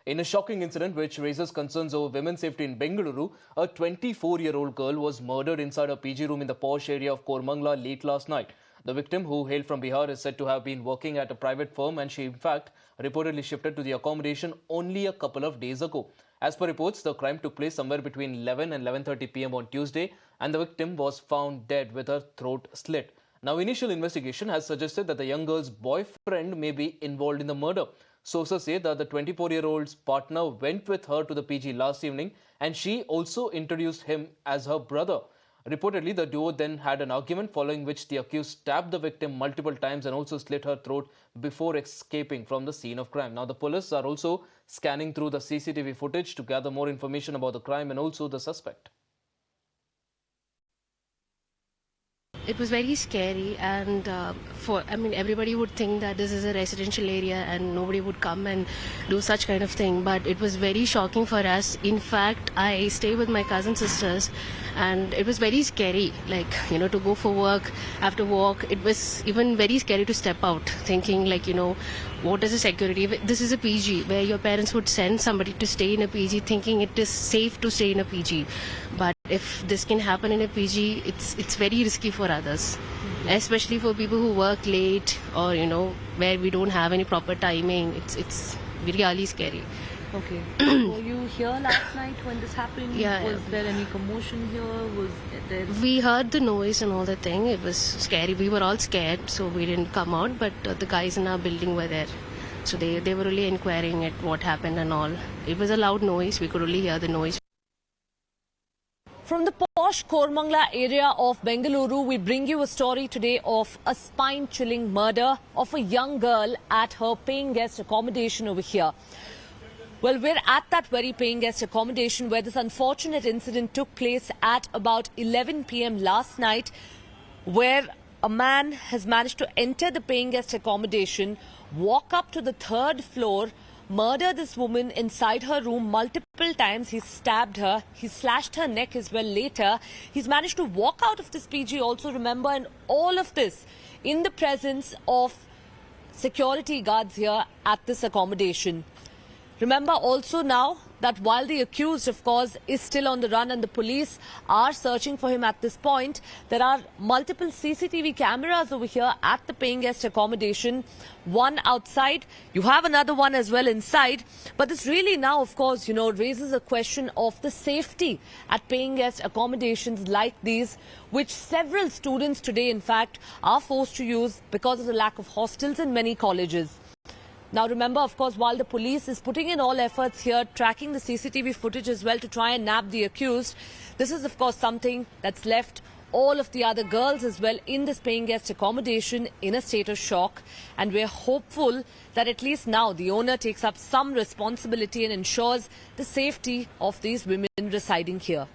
In a shocking incident which raises concerns over women's safety in Bengaluru, a 24-year-old girl was murdered inside a PG room in the posh area of Koramangala late last night. The victim, who hailed from Bihar, is said to have been working at a private firm, and she in fact reportedly shifted to the accommodation only a couple of days ago. As per reports, the crime took place somewhere between 11 and 11:30 p.m. on Tuesday, and the victim was found dead with her throat slit. Now, initial investigation has suggested that the young girl's boyfriend may be involved in the murder. Sources say that the 24-year-old's partner went with her to the PG last evening, and she also introduced him as her brother. Reportedly, the duo then had an argument, following which the accused stabbed the victim multiple times and also slit her throat before escaping from the scene of crime. Now, the police are also scanning through the CCTV footage to gather more information about the crime and also the suspect. It was very scary, and everybody would think that this is a residential area and nobody would come and do such kind of thing. But it was very shocking for us. In fact, I stay with my cousin sisters, and it was very scary. To go for work, after work, it was even very scary to step out, thinking what is the security? This is a PG where your parents would send somebody to stay in a PG, thinking it is safe to stay in a PG. But if this can happen in a PG, it's very risky for others, especially for people who work late or where we don't have any proper timing. It's really scary. Okay. Were you here last night when this happened? Yeah. Was there any commotion here? We heard the noise and all that thing. It was scary. We were all scared, so we didn't come out. But the guys in our building were there, so they were really inquiring at what happened and all. It was a loud noise. We could only hear the noise. From the posh Koramangala area of Bengaluru, we bring you a story today of a spine-chilling murder of a young girl at her paying guest accommodation over here. Well, we're at that very paying guest accommodation where this unfortunate incident took place at about 11 p.m. last night, where a man has managed to enter the paying guest accommodation, walk up to the third floor, murder this woman inside her room multiple times. He stabbed her. He slashed her neck as well later. He's managed to walk out of this PG also, remember, and all of this in the presence of security guards here at this accommodation. Remember also now that while the accused, of course, is still on the run and the police are searching for him at this point, there are multiple CCTV cameras over here at the paying guest accommodation. One outside, you have another one as well inside. But this really now, of course, raises a question of the safety at paying guest accommodations like these, which several students today, in fact, are forced to use because of the lack of hostels in many colleges. Now, remember, of course, while the police is putting in all efforts here, tracking the CCTV footage as well to try and nab the accused, this is, of course, something that's left all of the other girls as well in this paying guest accommodation in a state of shock. And we're hopeful that at least now the owner takes up some responsibility and ensures the safety of these women residing here.